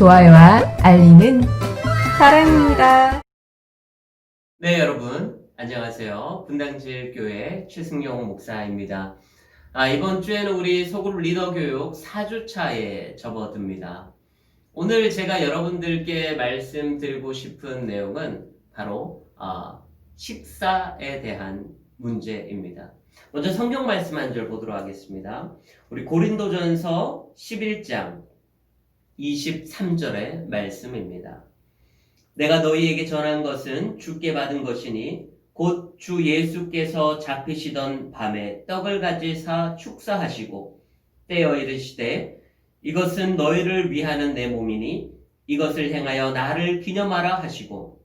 좋아요와 알림은 사랑입니다. 네, 여러분 안녕하세요. 분당제일교회 최승용 목사입니다. 이번 주에는 우리 소그룹 리더 교육 4주차에 접어듭니다. 오늘 제가 여러분들께 말씀드리고 싶은 내용은 바로 식사에 대한 문제입니다. 먼저 성경 말씀 한 절 보도록 하겠습니다. 우리 고린도전서 11장 23절의 말씀입니다. 내가 너희에게 전한 것은 주께 받은 것이니 곧 주 예수께서 잡히시던 밤에 떡을 가지사 축사하시고 떼어 이르시되 이것은 너희를 위하는 내 몸이니 이것을 행하여 나를 기념하라 하시고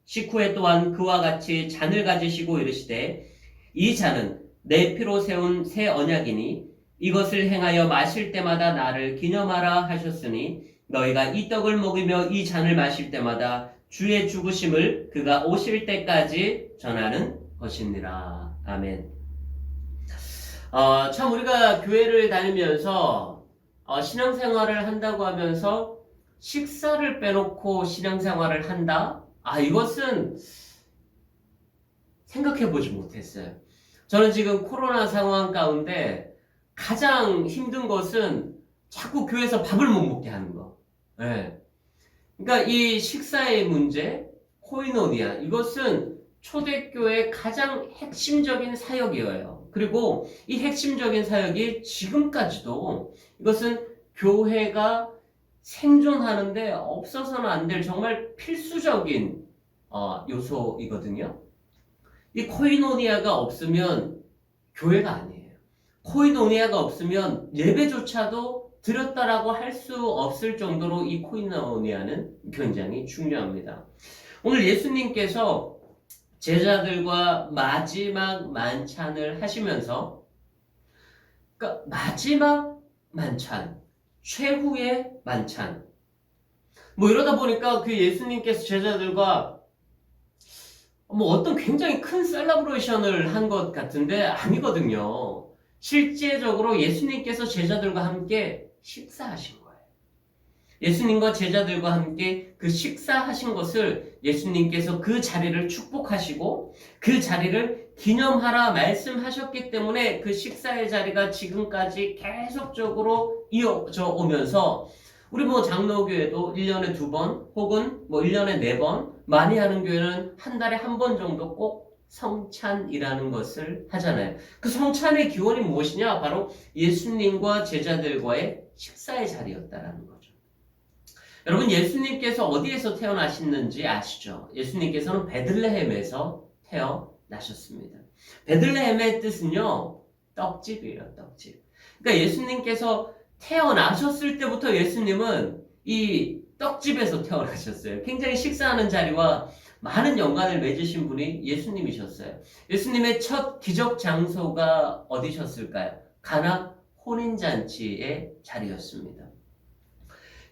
식후에 또한 그와 같이 잔을 가지시고 이르시되 이 잔은 내 피로 세운 새 언약이니 이것을 행하여 마실 때마다 나를 기념하라 하셨으니 너희가 이 떡을 먹으며 이 잔을 마실 때마다 주의 죽으심을 그가 오실 때까지 전하는 것이니라. 아멘. 참 우리가 교회를 다니면서 신앙생활을 한다고 하면서 식사를 빼놓고 신앙생활을 한다? 이것은 생각해보지 못했어요. 저는 지금 코로나 상황 가운데 가장 힘든 것은 자꾸 교회에서 밥을 못 먹게 하는 거. 네. 그러니까 이 식사의 문제, 코이노니아, 이것은 초대교회의 가장 핵심적인 사역이에요. 그리고 이 핵심적인 사역이 지금까지도 이것은 교회가 생존하는데 없어서는 안 될 정말 필수적인 요소이거든요. 이 코이노니아가 없으면 교회가 아니에요. 코이노니아가 없으면 예배조차도 드렸다라고 할 수 없을 정도로 이 코이노니아는 굉장히 중요합니다. 오늘 예수님께서 제자들과 마지막 만찬을 하시면서 그러니까 마지막 만찬, 최후의 만찬 이러다 보니까 그 예수님께서 제자들과 어떤 굉장히 큰 셀러브레이션을 한 것 같은데 아니거든요. 실제적으로 예수님께서 제자들과 함께 식사하신 거예요. 예수님과 제자들과 함께 그 식사하신 것을 예수님께서 그 자리를 축복하시고 그 자리를 기념하라 말씀하셨기 때문에 그 식사의 자리가 지금까지 계속적으로 이어져 오면서 우리 장로교회도 1년에 2번 혹은 1년에 4번 많이 하는 교회는 한 달에 한 번 정도 꼭 성찬이라는 것을 하잖아요. 그 성찬의 기원이 무엇이냐? 바로 예수님과 제자들과의 식사의 자리였다라는 거죠. 여러분 예수님께서 어디에서 태어나셨는지 아시죠? 예수님께서는 베들레헴에서 태어나셨습니다. 베들레헴의 뜻은요, 떡집이에요, 떡집. 그러니까 예수님께서 태어나셨을 때부터 예수님은 이 떡집에서 태어나셨어요. 굉장히 식사하는 자리와 많은 연관을 맺으신 분이 예수님이셨어요. 예수님의 첫 기적 장소가 어디셨을까요? 가나 혼인잔치의 자리였습니다.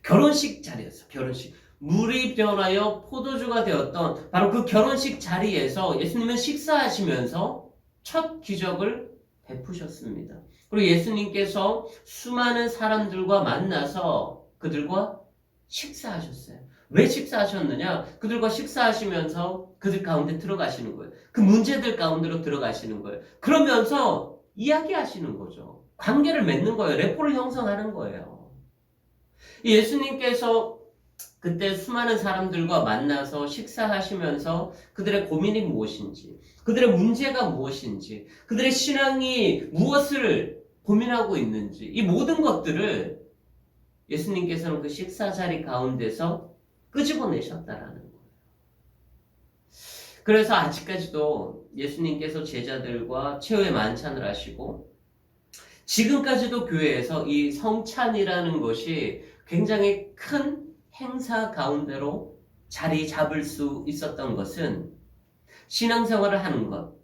결혼식 자리였어요. 결혼식. 물이 변하여 포도주가 되었던 바로 그 결혼식 자리에서 예수님은 식사하시면서 첫 기적을 베푸셨습니다. 그리고 예수님께서 수많은 사람들과 만나서 그들과 식사하셨어요. 왜 식사하셨느냐? 그들과 식사하시면서 그들 가운데 들어가시는 거예요. 그 문제들 가운데로 들어가시는 거예요. 그러면서 이야기하시는 거죠. 관계를 맺는 거예요. 레포를 형성하는 거예요. 예수님께서 그때 수많은 사람들과 만나서 식사하시면서 그들의 고민이 무엇인지, 그들의 문제가 무엇인지, 그들의 신앙이 무엇을 고민하고 있는지, 이 모든 것들을 예수님께서는 그 식사 자리 가운데서 끄집어내셨다라는 거예요. 그래서 아직까지도 예수님께서 제자들과 최후의 만찬을 하시고 지금까지도 교회에서 이 성찬이라는 것이 굉장히 큰 행사 가운데로 자리 잡을 수 있었던 것은 신앙생활을 하는 것,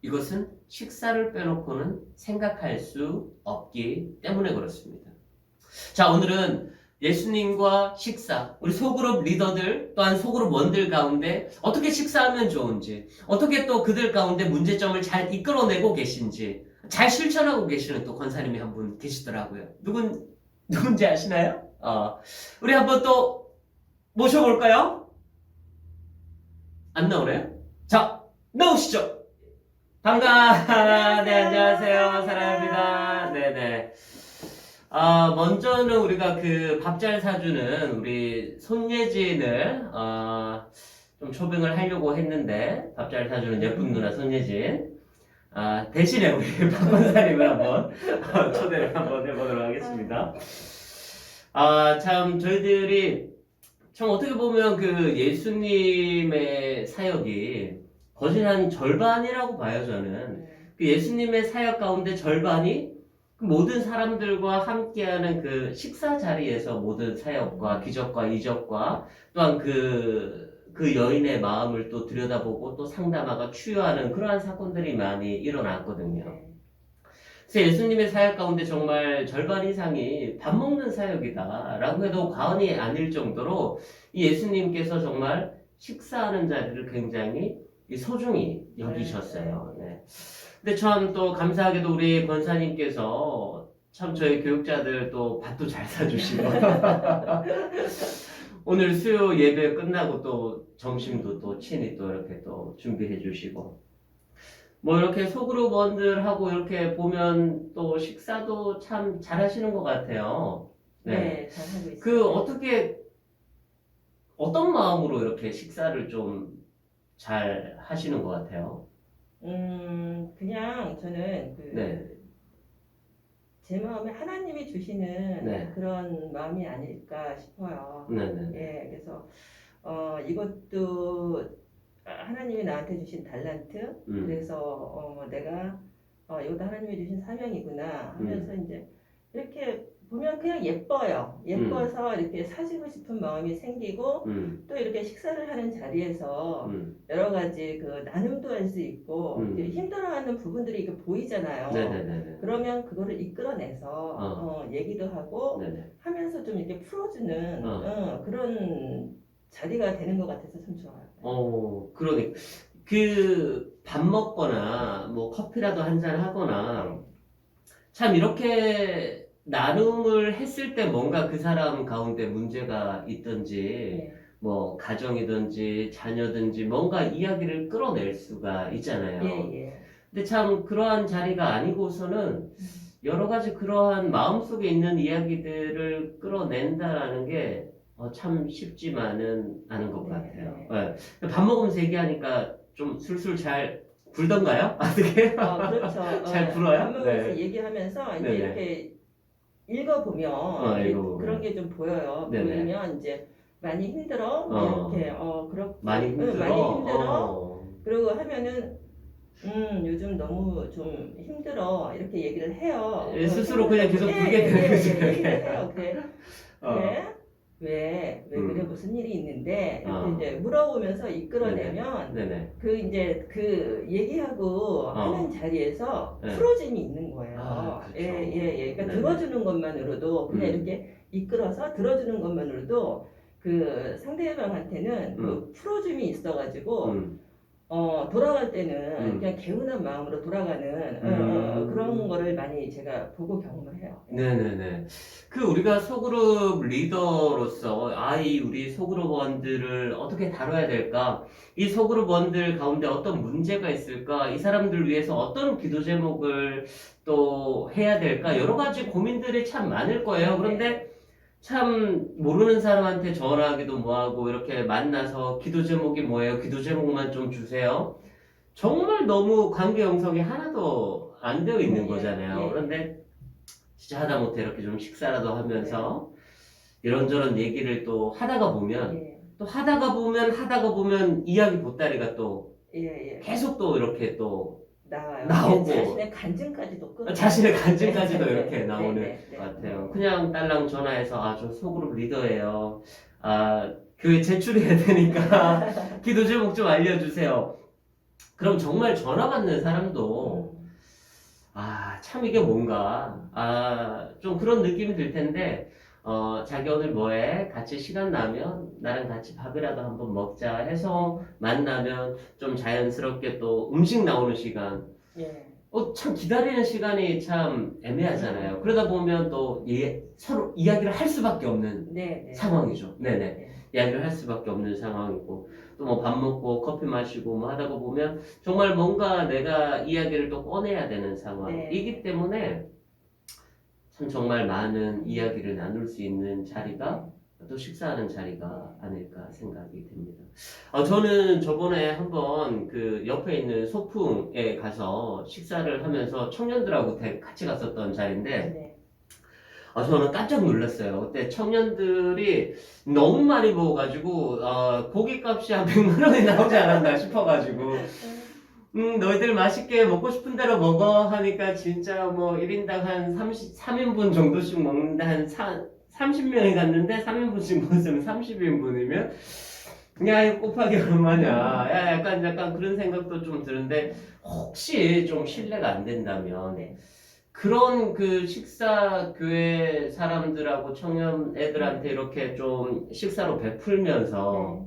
이것은 식사를 빼놓고는 생각할 수 없기 때문에 그렇습니다. 자, 오늘은 예수님과 식사, 우리 소그룹 리더들 또한 소그룹 원들 가운데 어떻게 식사하면 좋은지, 어떻게 또 그들 가운데 문제점을 잘 이끌어내고 계신지, 잘 실천하고 계시는 또 권사님이 한 분 계시더라고요. 누군지 아시나요? 우리 한번 또 모셔볼까요? 안 나오나요? 자, 나오시죠. 네, 안녕하세요. 사랑합니다. 네네. 먼저는 우리가 그 밥 잘 사주는 우리 손예진을, 좀 초빙을 하려고 했는데, 밥 잘 사주는 예쁜 누나 손예진. 대신에 우리 박건사님을 한번 초대를 한번 해보도록 하겠습니다. 참, 저희들이 참 어떻게 보면 그 예수님의 사역이 거의 한 절반이라고 봐요, 저는. 그 예수님의 사역 가운데 절반이 그 모든 사람들과 함께하는 그 식사 자리에서 모든 사역과 기적과 이적과 또한 그 여인의 마음을 또 들여다보고 또 상담하고 치유하는 그러한 사건들이 많이 일어났거든요. 그래서 예수님의 사역 가운데 정말 절반 이상이 밥 먹는 사역이다라고 해도 과언이 아닐 정도로 이 예수님께서 정말 식사하는 자리를 굉장히 소중히 여기셨어요. 네. 근데 참 또 감사하게도 우리 권사님께서 참 저희 교육자들 또 밥도 잘 사주시고 오늘 수요 예배 끝나고 또 점심도 또 친히 또 이렇게 또 준비해 주시고 뭐 이렇게 소그룹원들하고 이렇게 보면 또 식사도 참 잘하시는 것 같아요. 네, 잘하고 있어요. 그 어떤 마음으로 이렇게 식사를 좀 잘 하시는 것 같아요? 그냥 저는 네. 제 마음에 하나님이 주시는 네. 그런 마음이 아닐까 싶어요. 네네. 예, 그래서 이것도 하나님이 나한테 주신 달란트. 그래서 내가 이것도 하나님이 주신 사명이구나 하면서 이제 이렇게 보면 그냥 예뻐요. 예뻐서 이렇게 사주고 싶은 마음이 생기고 또 이렇게 식사를 하는 자리에서 여러 가지 그 나눔도 할 수 있고 이제 힘들어하는 부분들이 이게 보이잖아요. 네네네. 그러면 그거를 이끌어내서 얘기도 하고 네네. 하면서 좀 이렇게 풀어주는 그런 자리가 되는 것 같아서 참 좋아요. 그러니 그 밥 먹거나 뭐 커피라도 한잔 하거나 참 이렇게 나눔을 했을 때 뭔가 그 사람 가운데 문제가 있든지 네. 뭐 가정이든지 자녀든지 뭔가 이야기를 끌어낼 수가 있잖아요. 예. 근데 참 그러한 자리가 아니고서는 여러 가지 그러한 마음속에 있는 이야기들을 끌어낸다라는 게 참 쉽지만은 않은 것 같아요. 네. 밥 먹으면서 얘기하니까 좀 술술 잘 굴던가요? 어떻게? 그렇죠. 잘 불어요? 밥 먹으면서 네. 얘기하면서 이제 네네. 이렇게 읽어보면 이제 읽어보면. 그런 게 좀 보여요. 네네. 보이면 이제 많이 힘들어. 이렇게 그렇게 많이 힘들어. 많이 힘들어. 그리고 하면은 요즘 너무 좀 힘들어 이렇게 얘기를 해요. 스스로 그냥 계속 불게 되는 거지. 얘기를 해요. 그래. 왜 그래 음. 무슨 일이 있는데 이렇게 어. 이제 물어보면서 이끌어내면 네네. 그 이제 그 얘기하고 하는 자리에서 네. 풀어짐이 있는 거예요. 그렇죠. 그러니까 네네. 들어주는 것만으로도 그냥 음. 이렇게 이끌어서 들어주는 것만으로도 그 상대방한테는 그 풀어줌이 있어가지고 돌아갈 때는 그냥 개운한 마음으로 돌아가는 그런 거를 많이 제가 보고 경험을 해요. 네네네. 그 우리가 소그룹 리더로서 우리 소그룹원들을 어떻게 다뤄야 될까? 이 소그룹원들 가운데 어떤 문제가 있을까? 이 사람들 위해서 어떤 기도 제목을 또 해야 될까? 여러 가지 고민들이 참 많을 거예요. 그런데 참 모르는 사람한테 전화하기도 뭐하고 이렇게 만나서 기도 제목이 뭐예요? 기도 제목만 좀 주세요. 정말 너무 관계 형성이 하나도 안 되어 있는 거잖아요. 그런데 진짜 하다못해 이렇게 좀 식사라도 하면서 이런저런 얘기를 또 하다가 보면 또 하다가 보면 이야기 보따리가 또 계속 또 이렇게 또 나와요. 나오고 자신의 간증까지도 끌어. 자신의 간증까지도 이렇게 나오는 네. 것 같아요. 그냥 딸랑 전화해서 저 소그룹 리더예요. 교회 제출해야 되니까 기도 제목 좀 알려주세요. 그럼 정말 전화 받는 사람도 참 이게 뭔가 좀 그런 느낌이 들 텐데 자기 오늘 뭐해? 같이 시간 나면 나랑 같이 밥이라도 한번 먹자 해서 만나면 좀 자연스럽게 또 음식 나오는 시간 참 기다리는 시간이 참 애매하잖아요. 그러다 보면 또 서로 이야기를 할 수밖에 없는 네, 네. 상황이죠. 네네. 네. 이야기를 할 수밖에 없는 상황이고 또 뭐 밥 먹고 커피 마시고 뭐 하다가 보면 정말 뭔가 내가 이야기를 또 꺼내야 되는 상황이기 때문에 참 정말 많은 이야기를 나눌 수 있는 자리가 또 식사하는 자리가 아닐까 생각이 됩니다. 저는 저번에 한번 그 옆에 있는 소풍에 가서 식사를 하면서 청년들하고 같이 갔었던 자리인데 네. 저는 깜짝 놀랐어요. 그때 청년들이 너무 많이 먹어가지고 고깃값이 한 100만 원이 나오지 않았나 싶어가지고 너희들 맛있게 먹고 싶은 대로 먹어 하니까 진짜 뭐 1인당 한 3인분 정도씩 먹는데 한 30명이 갔는데 3인분씩 먹었으면 30인분이면 야 이거 곱하기 얼마냐 야 약간 그런 생각도 좀 드는데 혹시 좀 신뢰가 안 된다면 네. 그런 그 식사 교회 사람들하고 청년 애들한테 이렇게 좀 식사로 베풀면서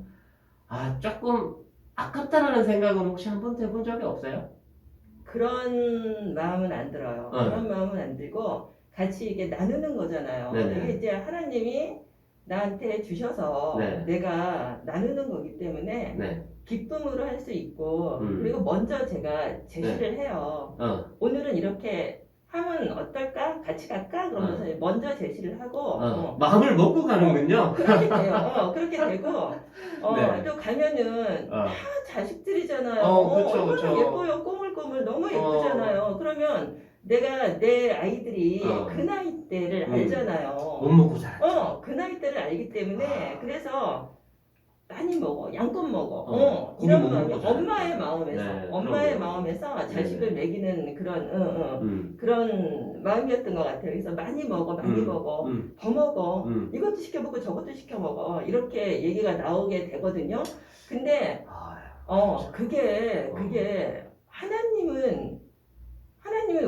조금 아깝다라는 생각은 혹시 한 번도 해본 적이 없어요? 그런 마음은 안 들어요. 네. 그런 마음은 안 들고 같이 이게 나누는 거잖아요. 네네. 이게 이제 하나님이 나한테 주셔서 네. 내가 나누는 거기 때문에 네. 기쁨으로 할 수 있고 음. 그리고 먼저 제가 제시를 해요. 오늘은 이렇게 하면 어떨까? 같이 갈까? 그러면서 먼저 제시를 하고 마음을 먹고 가는군요. 그렇게 돼요. 그렇게 되고 네. 또 가면은 다 자식들이잖아요. 그쵸, 얼마나 그쵸. 예뻐요. 꼬물꼬물 너무 예쁘잖아요. 그러면 내가 내 아이들이 그 나이 때를 알잖아요. 못 먹고 살았죠. 그 나이 때를 알기 때문에 그래서 많이 먹어, 양껏 먹어. 고기 이런 못 마음이 먹고 살았죠. 엄마의 마음에서, 네, 엄마의 그럼요. 마음에서 자식을 네네. 먹이는 그런, 그런 마음이었던 것 같아요. 그래서 많이 먹어, 많이 먹어, 더 먹어, 이것도 시켜 먹고 저것도 시켜 먹어. 이렇게 얘기가 나오게 되거든요. 근데, 그게 하나님은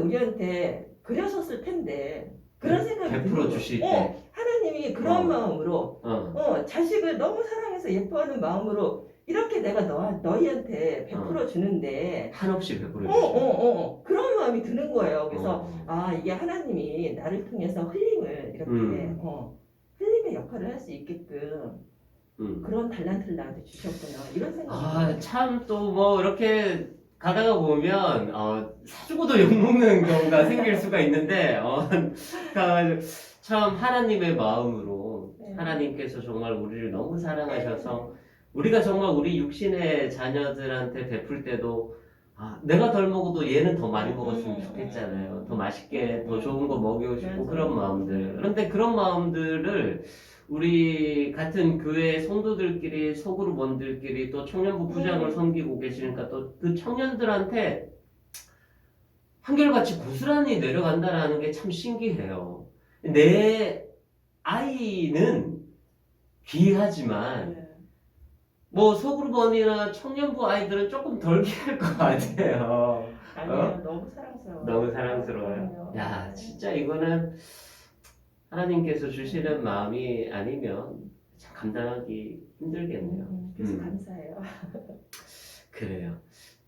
우리한테 그러셨을 텐데, 그런 생각이 베풀어 들어요. 주실 때. 하나님이 그런 마음으로 자식을 너무 사랑해서 예뻐하는 마음으로 이렇게 내가 너희한테 베풀어 주는데 한없이 베풀어 주시죠. 그런 마음이 드는 거예요. 그래서 이게 하나님이 나를 통해서 힐링을 이렇게 힐링의 역할을 할 수 있게끔 그런 달란트를 나한테 주셨구나 이런 생각이 참 또 뭐 이렇게 가다가 보면 사주고도 욕먹는 경우가 생길 수가 있는데 참 하나님의 마음으로 하나님께서 정말 우리를 너무 사랑하셔서 우리가 정말 우리 육신의 자녀들한테 베풀 때도 내가 덜 먹어도 얘는 더 많이 먹었으면 좋겠잖아요. 더 맛있게 더 좋은 거 먹이고 싶고 그런 마음들. 그런데 그런 마음들을 우리 같은 교회 성도들끼리 소그룹원들끼리 또 청년부 부장을 섬기고 계시니까 또 그 청년들한테 한결같이 고스란히 내려간다라는 게 참 신기해요. 내 아이는 귀하지만 뭐 소그룹원이나 청년부 아이들은 조금 덜 귀할 것 같아요. 아니에요. 너무 사랑스러워요. 너무 사랑스러워요. 야, 진짜 이거는 하나님께서 주시는 마음이 아니면 참 감당하기 힘들겠네요. 그래서 감사해요. 그래요.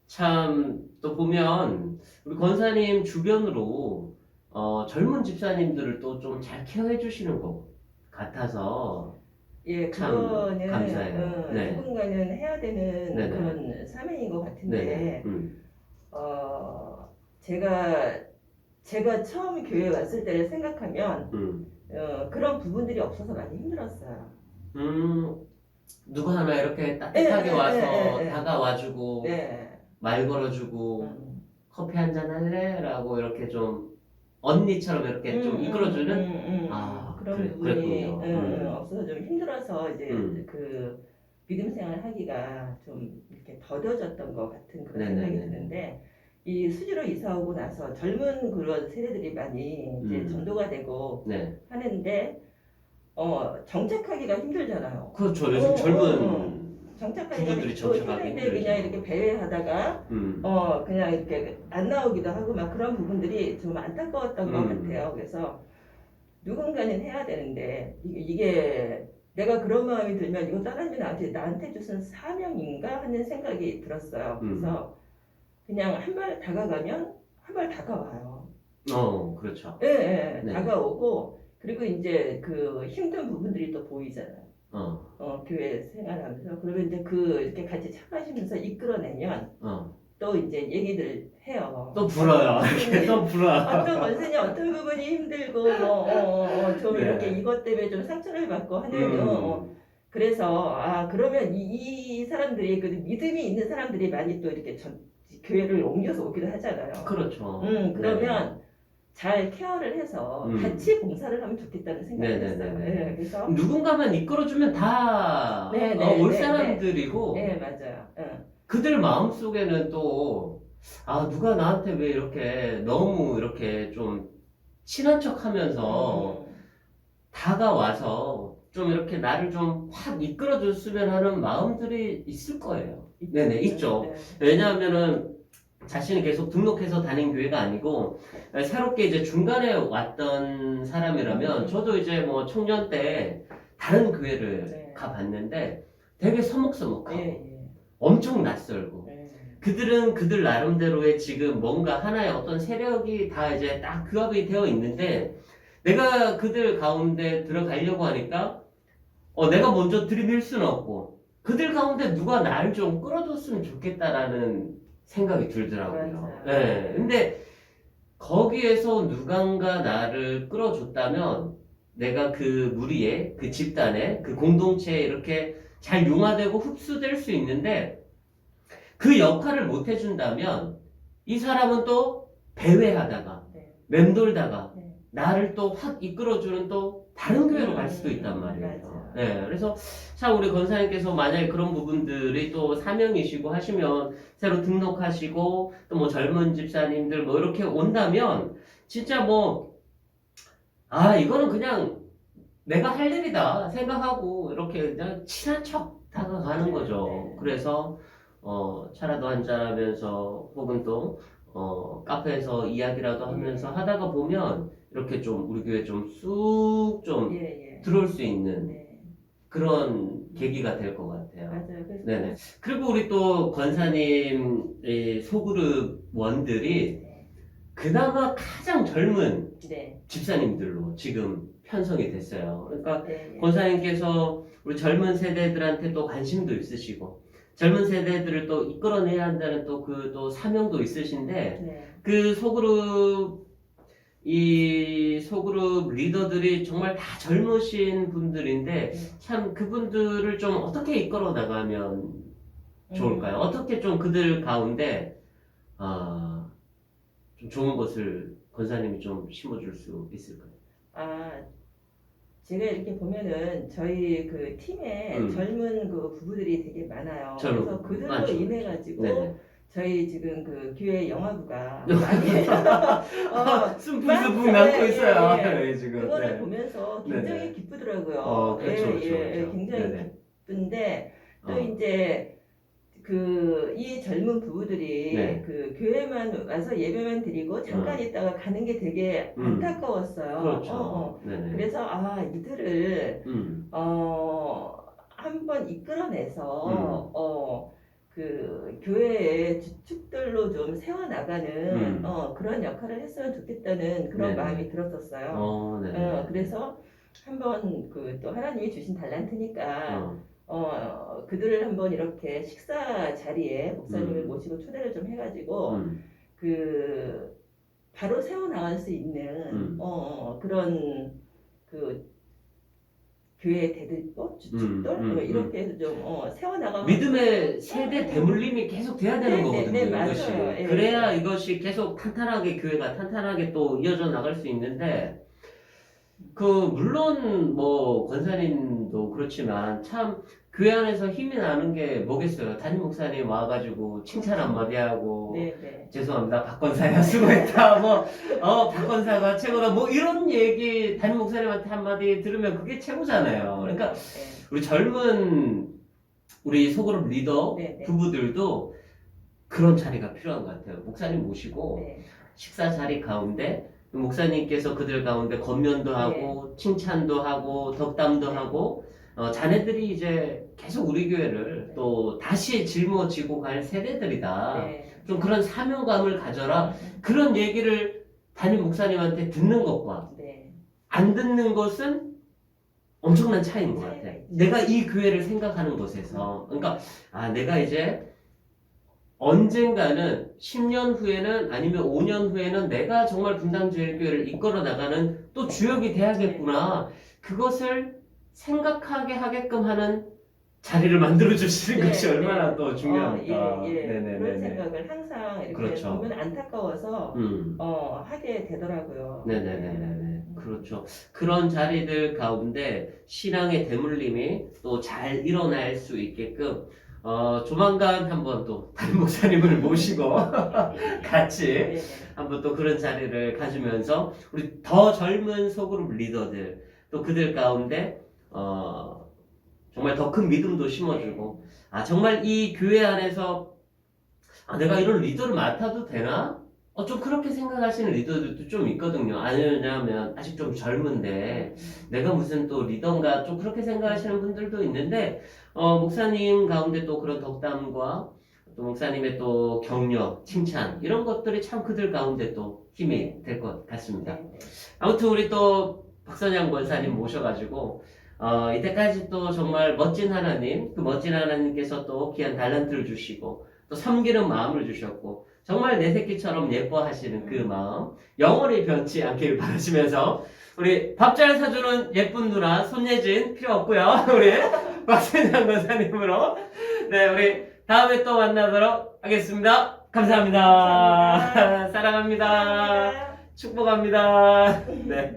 참 또 보면 우리 권사님 주변으로 젊은 집사님들을 또 좀 잘 케어해 주시는 것 같아서 참 그거는 감사해요. 네. 누군가는 해야 되는 네네. 그런 사명인 것 같은데 네네. 제가 처음 교회에 왔을 때를 생각하면 그런 부분들이 없어서 많이 힘들었어요. 누구 하나 이렇게 따뜻하게 와서 다가와주고 말 걸어주고 커피 한잔 할래? 라고 이렇게 좀 언니처럼 이렇게 좀 이끌어주는 그런 부분이 없어서 좀 힘들어서 이제 그 믿음 생활 하기가 좀 이렇게 더뎌졌던 것 같은 그런 생각이 드는데 이 수지로 이사 오고 나서 젊은 그런 세대들이 많이 이제 전도가 되고 하는데 정착하기가 힘들잖아요. 그렇죠. 요즘 젊은 정착하기가 부부들이 정착하기 힘든데 힘들죠. 그냥 이렇게 배회하다가 그냥 이렇게 안 나오기도 하고 막 그런 부분들이 좀 안타까웠던 것 같아요. 그래서 누군가는 해야 되는데 이게 내가 그런 마음이 들면 이거 하나님이 나한테 주신 사명인가 하는 생각이 들었어요. 그래서 그냥 한 발 다가가면 한 번 다가와요. 그렇죠. 예, 예, 네. 다가오고 그리고 이제 그 힘든 부분들이 또 보이잖아요. 교회 생활하면서 그러면 이제 이렇게 같이 참가하시면서 이끌어내면 또 이제 얘기들 해요. 또 불어요. 이렇게 또 불어. 어떤 원생이 어떤 부분이 힘들고 좀 네. 이렇게 이것 때문에 좀 상처를 받고 하는 그래서 그러면 이 사람들이 그 믿음이 있는 사람들이 많이 또 이렇게 교회를 옮겨서 오기도 하잖아요. 그렇죠. 그러면 잘 케어를 해서 같이 봉사를 하면 좋겠다는 생각을 했어요. 네, 그래서 누군가만 이끌어주면 다 올 사람들이고 네, 맞아요. 그들 마음속에는 또 누가 나한테 왜 이렇게 너무 이렇게 좀 친한 척 하면서 다가와서 좀 이렇게 나를 좀 확 이끌어줬으면 하는 마음들이 있을 거예요. 네네, 있죠. 네. 왜냐하면은 자신이 계속 등록해서 다닌 교회가 아니고 새롭게 이제 중간에 왔던 사람이라면 저도 이제 뭐 청년 때 다른 교회를 가봤는데 되게 서먹서먹하고 엄청 낯설고 그들은 그들 나름대로의 지금 뭔가 하나의 어떤 세력이 다 이제 딱 규합이 되어 있는데 내가 그들 가운데 들어가려고 하니까 내가 먼저 들이밀 수는 없고 그들 가운데 누가 날 좀 끌어줬으면 좋겠다라는 생각이 들더라고요. 네. 근데 거기에서 누군가 나를 끌어줬다면 내가 그 무리에, 그 집단에, 그 공동체에 이렇게 잘 융화되고 흡수될 수 있는데 그 역할을 못 해준다면 이 사람은 또 배회하다가 맴돌다가 나를 또 확 이끌어주는 또 다른 교회로 갈 수도 있단 말이에요. 네, 그래서 참 우리 권사님께서 만약에 그런 부분들이 또 사명이시고 하시면 새로 등록하시고 또 뭐 젊은 집사님들 뭐 이렇게 온다면 진짜 뭐 이거는 그냥 내가 할 일이다 생각하고 이렇게 그냥 친한 척 다가가는 거죠. 그래서 차라도 한잔 하면서 혹은 또 카페에서 이야기라도 하면서 하다가 보면 이렇게 좀 우리 교회 좀 쑥 좀 들어올 수 있는 그런 계기가 될 것 같아요. 맞아요. 네네. 그리고 우리 또 권사님 소그룹 원들이 그나마 가장 젊은 집사님들로 지금 편성이 됐어요. 그러니까 권사님께서 우리 젊은 세대들한테 또 관심도 있으시고 젊은 세대들을 또 이끌어내야 한다는 또 그 또 사명도 있으신데 그 소그룹 리더들이 정말 다 젊으신 분들인데 참 그분들을 좀 어떻게 이끌어 나가면 좋을까요? 어떻게 좀 그들 가운데 좀 좋은 것을 권사님이 좀 심어줄 수 있을까요? 제가 이렇게 보면은 저희 그 팀에 젊은 그 부부들이 되게 많아요. 그래서 그들로 인해 가지고 저희 지금 그 교회 영화부가 많이 순풍순풍 남고 있어요. 지금. 그거를 보면서 굉장히 기쁘더라고요. 그렇죠. 굉장히 기쁜데 또 이제 이 젊은 부부들이 그 교회만 와서 예배만 드리고 잠깐 있다가 가는 게 되게 안타까웠어요. 그렇죠. 그래서 이들을 한번 이끌어내서 그 교회의 주축들로 좀 세워나가는 그런 역할을 했으면 좋겠다는 그런 마음이 들었었어요. 그래서 한번 그 또 하나님이 주신 달란트니까 그들을 한번 이렇게 식사 자리에 목사님을 모시고 초대를 좀 해가지고 그 바로 세워나갈 수 있는 그런 그 교회 대들보 주축들 이렇게 해서 좀 세워나가면 믿음의 세대 대물림이 계속 돼야 되는 거거든요. 이것이 맞아요. 그래야 이것이 계속 탄탄하게 교회가 탄탄하게 또 이어져 나갈 수 있는데 물론 뭐 권사님도 그렇지만 참 교회 안에서 힘이 나는 게 뭐겠어요. 담임 목사님 와가지고 칭찬 한마디 하고 죄송합니다 박 권사야 수고했다 박 권사가 최고다 뭐 이런 얘기 담임 목사님한테 한마디 들으면 그게 최고잖아요. 그러니까 우리 젊은 우리 소그룹 리더 부부들도 그런 자리가 필요한 것 같아요. 목사님 모시고 식사 자리 가운데 목사님께서 그들 가운데 권면도 하고 칭찬도 하고 덕담도 하고 자네들이 이제 계속 우리 교회를 또 다시 짊어지고 갈 세대들이다. 좀 그런 사명감을 가져라. 그런 얘기를 담임 목사님한테 듣는 것과 네. 안 듣는 것은 엄청난 차이인 것 같아. 차이가 있죠. 내가 이 교회를 생각하는 것에서. 그러니까, 내가 이제 언젠가는 10년 후에는 아니면 5년 후에는 내가 정말 분당제일교회를 이끌어 나가는 또 주역이 돼야겠구나. 그것을 생각하게 하게끔 하는 자리를 만들어 주시는 네, 것이 네. 얼마나 또 중요할까. 예. 그런 네네네네. 생각을 항상 이렇게 그렇죠. 보면 안타까워서 음. 하게 되더라고요. 네네네네. 그렇죠. 그런 자리들 가운데 신앙의 대물림이 또 잘 일어날 수 있게끔 조만간 한번 또 다른 목사님을 모시고 같이 네. 한번 또 그런 자리를 가지면서 우리 더 젊은 소그룹 리더들 또 그들 가운데 정말 더 큰 믿음도 심어주고 정말 이 교회 안에서 내가 이런 리더를 맡아도 되나? 좀 그렇게 생각하시는 리더들도 좀 있거든요. 아니냐면 아직 좀 젊은데 내가 무슨 또 리더인가 좀 그렇게 생각하시는 분들도 있는데 목사님 가운데 또 그런 덕담과 또 목사님의 또 격려, 칭찬 이런 것들이 참 그들 가운데 또 힘이 될 것 같습니다. 아무튼 우리 또 박선양 권사님 모셔가지고 이때까지 또 정말 멋진 하나님, 그 멋진 하나님께서 또 귀한 달란트를 주시고 또 섬기는 마음을 주셨고 정말 내 새끼처럼 예뻐하시는 그 마음 영원히 변치 않기를 바라시면서 우리 밥 잘 사주는 예쁜 누나 손예진 필요 없고요. 우리 박선양 권사님으로 네 우리 다음에 또 만나도록 하겠습니다. 감사합니다. 사랑합니다. 축복합니다. 네.